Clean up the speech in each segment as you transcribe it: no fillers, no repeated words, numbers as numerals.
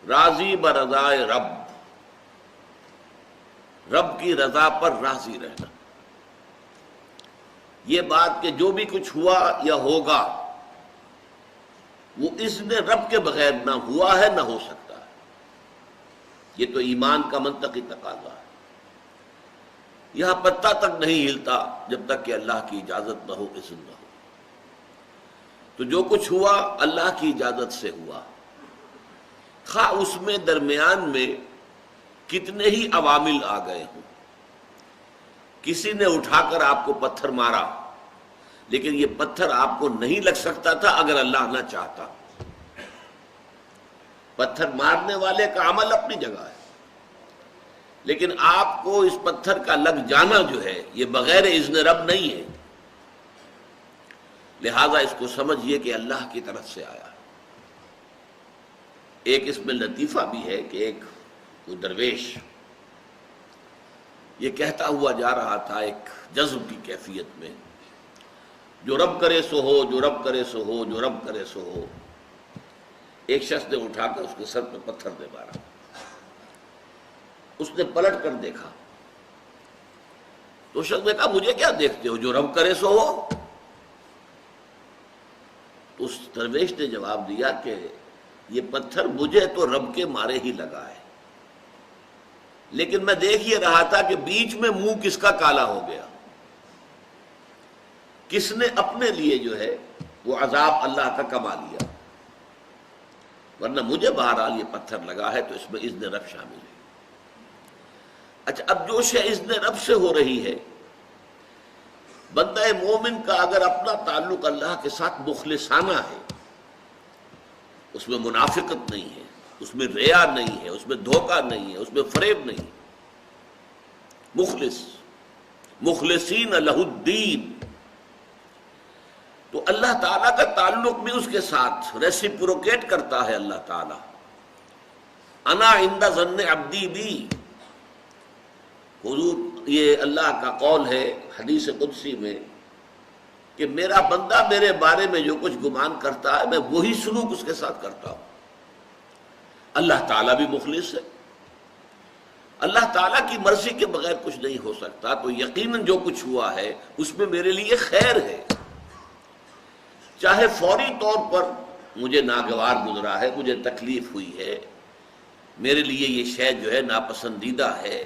راضی برضائے رب، رب کی رضا پر راضی رہنا. یہ بات کہ جو بھی کچھ ہوا یا ہوگا وہ اذن رب کے بغیر نہ ہوا ہے نہ ہو سکتا ہے. یہ تو ایمان کا منطقی تقاضا ہے. یہاں پتہ تک نہیں ہلتا جب تک کہ اللہ کی اجازت نہ ہو، اذن نہ ہو. تو جو کچھ ہوا اللہ کی اجازت سے ہوا، خواہ اس میں درمیان میں کتنے ہی عوامل آ گئے ہوں. کسی نے اٹھا کر آپ کو پتھر مارا، لیکن یہ پتھر آپ کو نہیں لگ سکتا تھا اگر اللہ نہ چاہتا. پتھر مارنے والے کا عمل اپنی جگہ ہے، لیکن آپ کو اس پتھر کا لگ جانا جو ہے یہ بغیر اذن رب نہیں ہے. لہذا اس کو سمجھیے کہ اللہ کی طرف سے آیا. ایک اس میں لطیفہ بھی ہے کہ ایک کوئی درویش یہ کہتا ہوا جا رہا تھا ایک جذب کی کیفیت میں، جو رب کرے سو ہو، جو رب کرے سو ہو، جو رب کرے سو ہو. ایک شخص نے اٹھا کر اس کے سر پہ پتھر دے مارا. اس نے پلٹ کر دیکھا تو شخص نے کہا مجھے کیا دیکھتے ہو، جو رب کرے سو ہو. اس درویش نے جواب دیا کہ یہ پتھر مجھے تو رب کے مارے ہی لگا ہے، لیکن میں دیکھ یہ رہا تھا کہ بیچ میں منہ کس کا کالا ہو گیا، کس نے اپنے لیے جو ہے وہ عذاب اللہ کا کما لیا. ورنہ مجھے بہرحال یہ پتھر لگا ہے تو اس میں اذن رب شامل ہے. اچھا، اب جو شے اذن رب سے ہو رہی ہے، بندہ مومن کا اگر اپنا تعلق اللہ کے ساتھ مخلصانہ ہے، اس میں منافقت نہیں ہے، اس میں ریا نہیں ہے، اس میں دھوکہ نہیں ہے، اس میں فریب نہیں. مخلصین لہ الدین، تو اللہ تعالیٰ کا تعلق بھی اس کے ساتھ ریسیپروکیٹ کرتا ہے. اللہ تعالیٰ انا عند ظن عبدی بی، حضور یہ اللہ کا قول ہے حدیث قدسی میں کہ میرا بندہ میرے بارے میں جو کچھ گمان کرتا ہے میں وہی سلوک اس کے ساتھ کرتا ہوں. اللہ تعالیٰ بھی مخلص ہے. اللہ تعالیٰ کی مرضی کے بغیر کچھ نہیں ہو سکتا، تو یقیناً جو کچھ ہوا ہے اس میں میرے لیے خیر ہے. چاہے فوری طور پر مجھے ناگوار گزرا ہے، مجھے تکلیف ہوئی ہے، میرے لیے یہ شے جو ہے ناپسندیدہ ہے،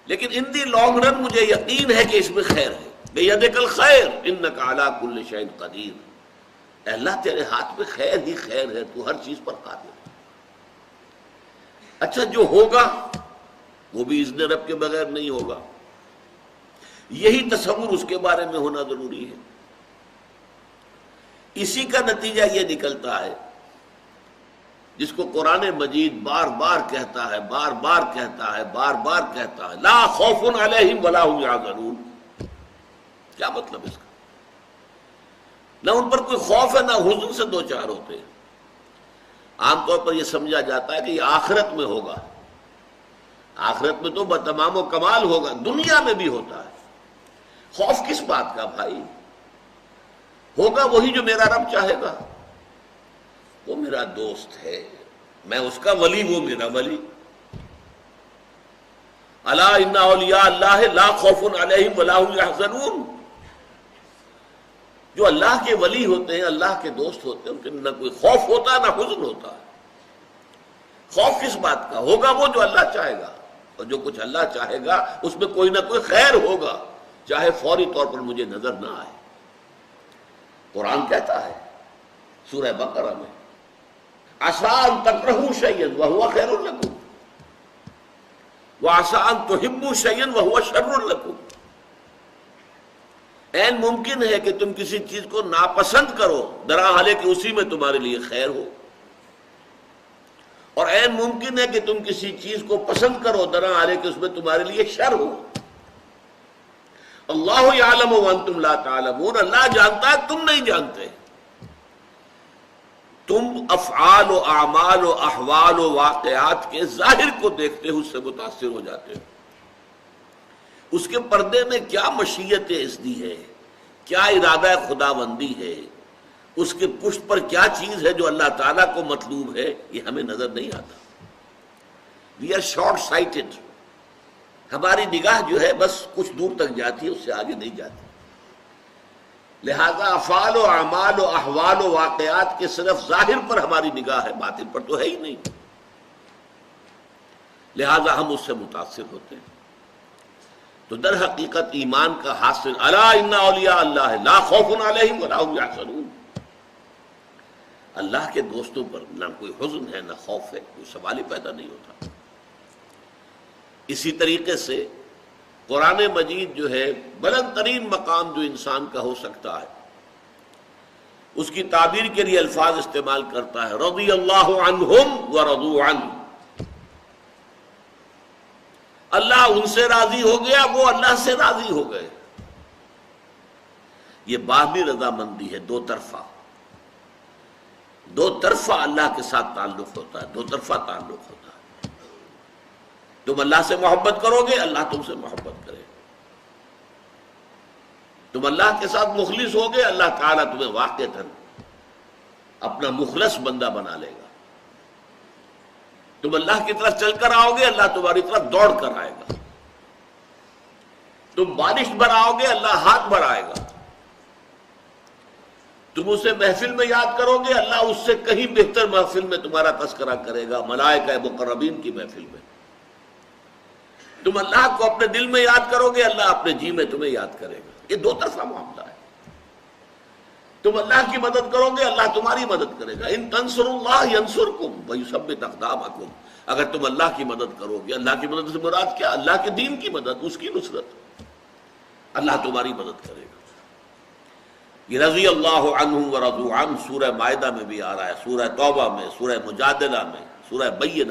لیکن ان دی لانگ رن مجھے یقین ہے کہ اس میں خیر ہے. بیدک الخیر انک علی کل شیء قدیر، اے اللہ تیرے ہاتھ میں خیر ہی خیر ہے، تو ہر چیز پر قادر ہے. اچھا، جو ہوگا وہ بھی اذن رب کے بغیر نہیں ہوگا. یہی تصور اس کے بارے میں ہونا ضروری ہے. اسی کا نتیجہ یہ نکلتا ہے جس کو قرآن مجید بار بار کہتا ہے، بار بار کہتا ہے، بار بار کہتا ہے، لا خوف علیہم ولا هم یحزنون. کیا مطلب اس کا؟ نہ ان پر کوئی خوف ہے نہ حزن سے دو چار ہوتے ہیں. عام طور پر یہ سمجھا جاتا ہے کہ یہ آخرت میں ہوگا. آخرت میں تو بتمام و کمال ہوگا، دنیا میں بھی ہوتا ہے. خوف کس بات کا بھائی؟ ہوگا وہی جو میرا رب چاہے گا. وہ میرا دوست ہے، میں اس کا ولی، وہ میرا ولی. الا ان اولیاء اللہ لا خوف علیہم ولا هم یحزنون. جو اللہ کے ولی ہوتے ہیں، اللہ کے دوست ہوتے ہیں، ان کے نہ کوئی خوف ہوتا ہے نہ حزن ہوتا ہے. خوف کس بات کا؟ ہوگا وہ جو اللہ چاہے گا، اور جو کچھ اللہ چاہے گا اس میں کوئی نہ کوئی خیر ہوگا، چاہے فوری طور پر مجھے نظر نہ آئے. قرآن کہتا ہے سورہ بقرہ میں، عسیٰ ان تکرہوا شیئا وہو خیر لکم وعسیٰ ان تحبوا شیئا وہو شر لکم. عین ممکن ہے کہ تم کسی چیز کو ناپسند کرو درحالے کہ اسی میں تمہارے لیے خیر ہو، اور عین ممکن ہے کہ تم کسی چیز کو پسند کرو درحالے کہ اس میں تمہارے لیے شر ہو. اللہ یعلم وانتم لا تعلمون، اللہ جانتا ہے تم نہیں جانتے. تم افعال و اعمال و احوال و واقعات کے ظاہر کو دیکھتے ہو، اس سے متاثر ہو جاتے ہو. اس کے پردے میں کیا مشیت اذنی ہے، کیا ارادہ خداوندی ہے، اس کے پشت پر کیا چیز ہے جو اللہ تعالیٰ کو مطلوب ہے، یہ ہمیں نظر نہیں آتا. We are short sighted. ہماری نگاہ جو ہے بس کچھ دور تک جاتی ہے، اس سے آگے نہیں جاتی. لہذا افعال و اعمال و احوال و واقعات کے صرف ظاہر پر ہماری نگاہ ہے، باطن پر تو ہے ہی نہیں. لہذا ہم اس سے متاثر ہوتے ہیں. تو در حقیقت ایمان کا حاصل الا ان اولیاء اللہ لا خوف علیہم ولا هم یحزنون. اللہ کے دوستوں پر نہ کوئی حزن ہے نہ خوف ہے، کوئی سوال ہی پیدا نہیں ہوتا. اسی طریقے سے قرآن مجید جو ہے بلند ترین مقام جو انسان کا ہو سکتا ہے، اس کی تعبیر کے لیے الفاظ استعمال کرتا ہے رضی اللہ عنہم ورضوا عنہ. اللہ ان سے راضی ہو گیا، وہ اللہ سے راضی ہو گئے. یہ باہمی رضامندی ہے، دو طرفہ. دو طرفہ اللہ کے ساتھ تعلق ہوتا ہے، دو طرفہ تعلق ہوتا ہے. تم اللہ سے محبت کرو گے، اللہ تم سے محبت کرے. تم اللہ کے ساتھ مخلص ہوگے، اللہ تعالیٰ تمہیں واقعتاً اپنا مخلص بندہ بنا لے گا. تم اللہ کی طرف چل کر آؤ گے، اللہ تمہاری طرف دوڑ کر آئے گا. تم بارش بناؤ گے، اللہ ہاتھ بڑھائے گا. تم اسے محفل میں یاد کرو گے، اللہ اس سے کہیں بہتر محفل میں تمہارا تذکرہ کرے گا، ملائکہ مقربین کی محفل میں. تم اللہ کو اپنے دل میں یاد کرو گے، اللہ اپنے جی میں تمہیں یاد کرے گا. یہ دو طرفہ معاملہ ہے. تم اللہ کی مدد کرو گے، اللہ تمہاری مدد کرے گا. ان تنصروا اللہ ینصرکم ویثبت اقدامکم. اگر تم اللہ کی مدد کرو گے، اللہ کی مدد سے مراد کیا؟ اللہ کے دین کی مدد، اس کی نصرت. اللہ تمہاری مدد کرے گا. یہ رضی اللہ عنہم ورضوا عنہ سورہ مائدہ میں بھی آ رہا ہے، سورہ توبہ میں، سورہ مجادلہ میں، سورہ بینہ